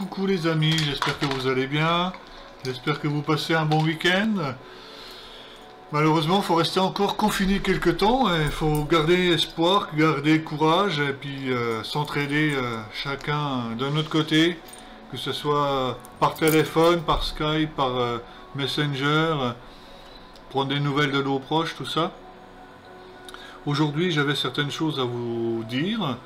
coucou les amis, j'espère que vous allez bien, j'espère que vous passez un bon week-end. Malheureusement, il faut rester encore confiné quelques temps, il faut garder espoir, garder courage, et puis s'entraider chacun de notre côté, que ce soit par téléphone, par Skype, par Messenger, prendre des nouvelles de nos proches, tout ça. Aujourd'hui, j'avais certaines choses à vous dire.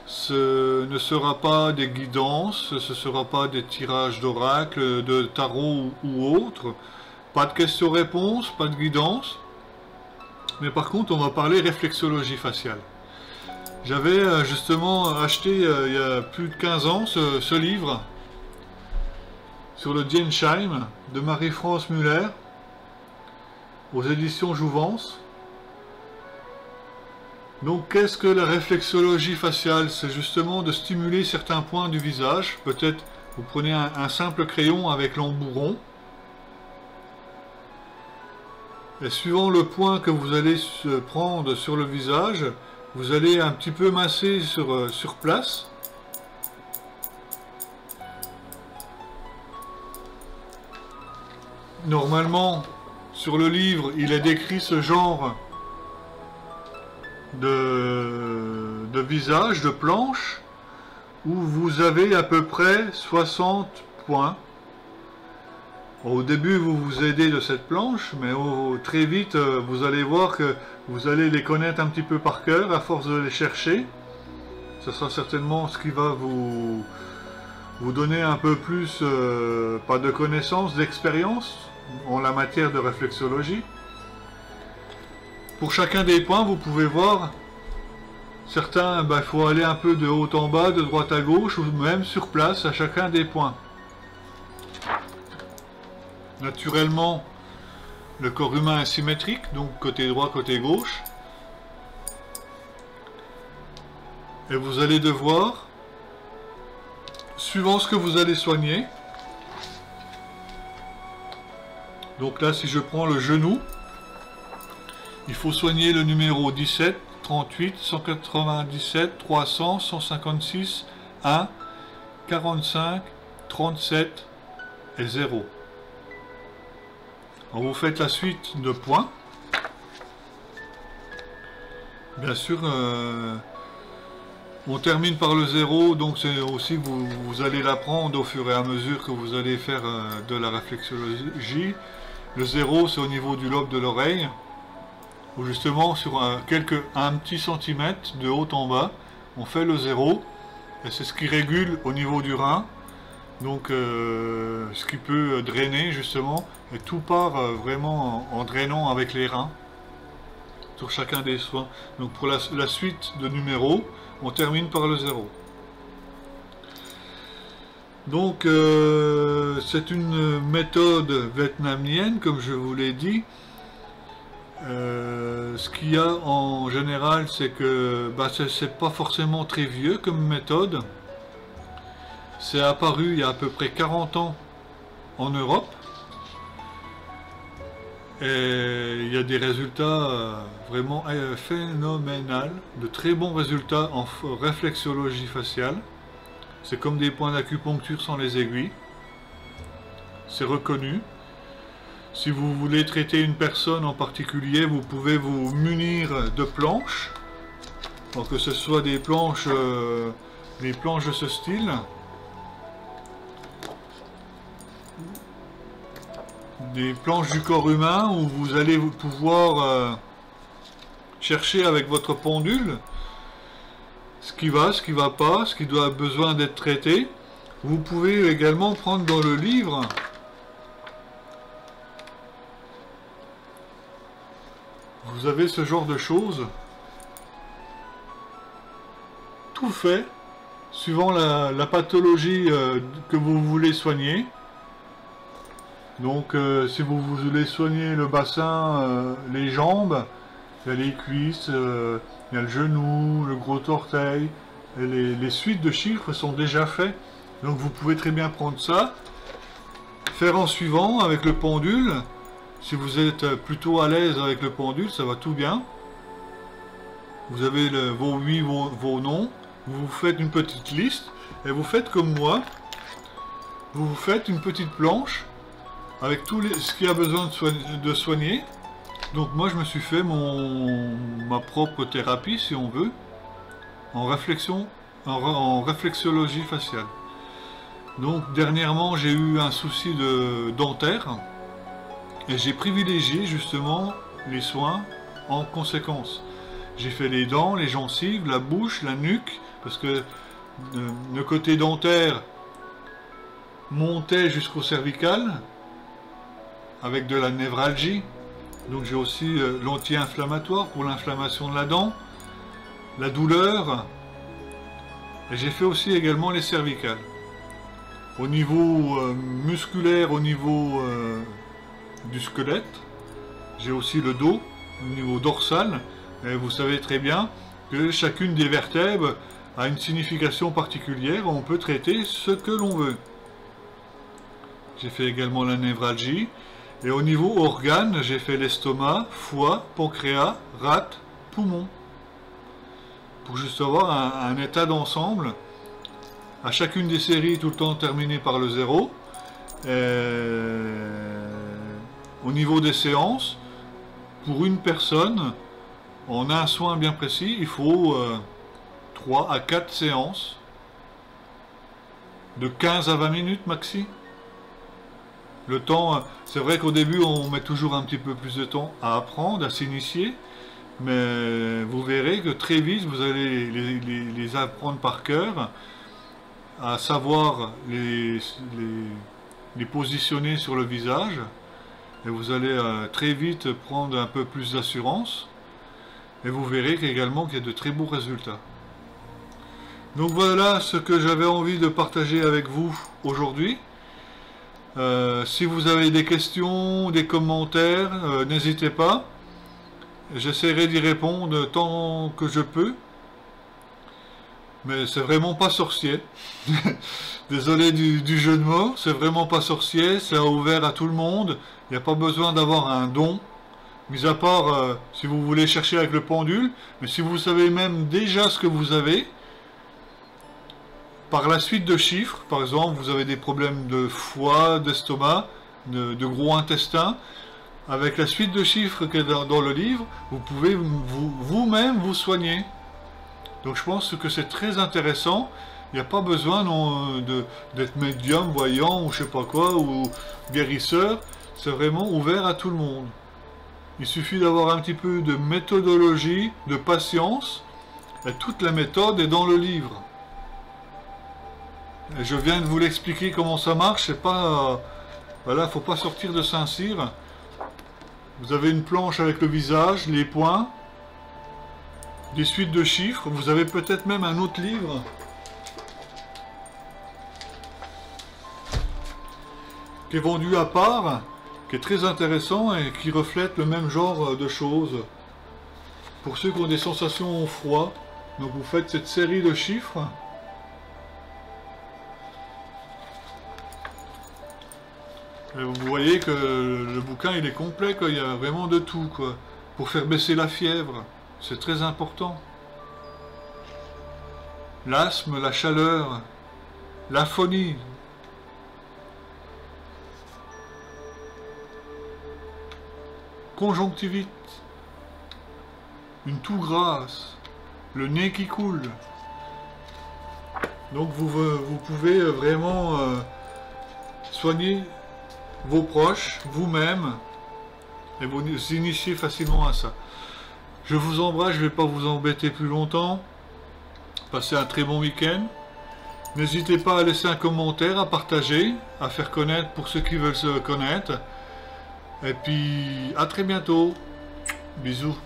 Ce ne sera pas des guidances, ce ne sera pas des tirages d'oracle, de tarot ou autre. Pas de questions-réponses, pas de guidance. Mais par contre, on va parler réflexologie faciale. J'avais justement acheté il y a plus de 15 ans ce livre sur le Dienshheim de Marie-France Muller aux éditions Jouvence. Donc qu'est-ce que la réflexologie faciale? C'est justement de stimuler certains points du visage. Peut-être vous prenez un simple crayon avec l'embouron. Et suivant le point que vous allez prendre sur le visage, vous allez un petit peu masser sur place. Normalement, sur le livre, il est décrit ce genre de visage, de planche, où vous avez à peu près 60 points. Au début, vous vous aidez de cette planche, mais très vite, vous allez voir que vous allez les connaître un petit peu par cœur, à force de les chercher. Ce sera certainement ce qui va vous donner un peu plus, pas de connaissances, d'expérience en la matière de réflexologie. Pour chacun des points, vous pouvez voir, certains, il faut aller un peu de haut en bas, de droite à gauche, ou même sur place à chacun des points. Naturellement, le corps humain est symétrique, donc côté droit, côté gauche. Et vous allez devoir, suivant ce que vous allez soigner, donc là, si je prends le genou, il faut soigner le numéro 17, 38, 197, 300, 156, 1, 45, 37 et 0. Alors vous faites la suite de points. Bien sûr, on termine par le 0, donc c'est aussi vous allez l'apprendre au fur et à mesure que vous allez faire de la réflexologie. Le 0, c'est au niveau du lobe de l'oreille, où justement sur un petit centimètre de haut en bas, on fait le 0, et c'est ce qui régule au niveau du rein, donc ce qui peut drainer justement, et tout part vraiment en drainant avec les reins, sur chacun des soins. Donc pour la suite de numéros, on termine par le 0. Donc c'est une méthode vietnamienne, comme je vous l'ai dit. Ce qu'il y a en général, c'est que c'est pas forcément très vieux comme méthode. C'est apparu il y a à peu près 40 ans en Europe. Et il y a des résultats vraiment phénoménaux, de très bons résultats en réflexologie faciale. C'est comme des points d'acupuncture sans les aiguilles. C'est reconnu. Si vous voulez traiter une personne en particulier, vous pouvez vous munir de planches. Donc que ce soit des planches de ce style. Des planches du corps humain où vous allez pouvoir chercher avec votre pendule ce qui va pas, ce qui doit besoin d'être traité. Vous pouvez également prendre dans le livre vous avez ce genre de choses, tout fait, suivant la pathologie que vous voulez soigner. Donc si vous voulez soigner le bassin, les jambes, il y a les cuisses, il y a le genou, le gros orteil, et les suites de chiffres sont déjà faites. Donc vous pouvez très bien prendre ça, faire en suivant avec le pendule. Si vous êtes plutôt à l'aise avec le pendule, ça va tout bien. Vous avez vos noms, vous faites une petite liste, et vous faites comme moi. vous vous faites une petite planche avec ce qui a besoin de soigner. Donc moi je me suis fait ma propre thérapie, si on veut, en réflexologie faciale. Donc dernièrement j'ai eu un souci de dentaire et j'ai privilégié justement les soins en conséquence. J'ai fait les dents, les gencives, la bouche, la nuque, parce que le côté dentaire montait jusqu'au cervical avec de la névralgie. Donc j'ai aussi l'anti-inflammatoire pour l'inflammation de la dent, la douleur, et j'ai fait aussi également les cervicales. Au niveau musculaire, au niveau du squelette, j'ai aussi le dos, au niveau dorsal, et vous savez très bien que chacune des vertèbres a une signification particulière, on peut traiter ce que l'on veut. J'ai fait également la névralgie. Et au niveau organes, j'ai fait l'estomac, foie, pancréas, rate, poumon. Pour juste avoir un état d'ensemble, à chacune des séries tout le temps terminé par le 0. Au niveau des séances, pour une personne, en un soin bien précis, il faut 3 à 4 séances de 15 à 20 minutes maxi. Le temps, c'est vrai qu'au début on met toujours un petit peu plus de temps à apprendre, à s'initier, mais vous verrez que très vite vous allez les apprendre par cœur, à savoir les positionner sur le visage, et vous allez très vite prendre un peu plus d'assurance, et vous verrez également qu'il y a de très beaux résultats. Donc voilà ce que j'avais envie de partager avec vous aujourd'hui. Si vous avez des questions, des commentaires, n'hésitez pas. J'essaierai d'y répondre tant que je peux. Mais c'est vraiment pas sorcier. Désolé du jeu de mots. C'est vraiment pas sorcier. C'est ouvert à tout le monde. Il n'y a pas besoin d'avoir un don. Mis à part si vous voulez chercher avec le pendule. Mais si vous savez même déjà ce que vous avez. Par la suite de chiffres, par exemple, vous avez des problèmes de foie, d'estomac, de gros intestin. Avec la suite de chiffres qui est dans le livre, vous pouvez vous-même vous soigner. Donc je pense que c'est très intéressant. Il n'y a pas besoin d'être médium, voyant, ou je sais pas quoi, ou guérisseur. C'est vraiment ouvert à tout le monde. Il suffit d'avoir un petit peu de méthodologie, de patience. Et toute la méthode est dans le livre. Et je viens de vous l'expliquer comment ça marche. C'est pas, voilà, faut pas sortir de Saint-Cyr. Vous avez une planche avec le visage, les points, des suites de chiffres. Vous avez peut-être même un autre livre qui est vendu à part, qui est très intéressant et qui reflète le même genre de choses. Pour ceux qui ont des sensations froid, donc vous faites cette série de chiffres. Et vous voyez que le bouquin il est complet, quoi. Il y a vraiment de tout, quoi. Pour faire baisser la fièvre, c'est très important. L'asthme, la chaleur, l'aphonie. Conjonctivite, une toux grasse, le nez qui coule. Donc vous pouvez vraiment soigner vos proches, vous-même, et vous initier facilement à ça. Je vous embrasse, je ne vais pas vous embêter plus longtemps. Passez un très bon week-end. N'hésitez pas à laisser un commentaire, à partager, à faire connaître pour ceux qui veulent se connaître. Et puis, à très bientôt. Bisous.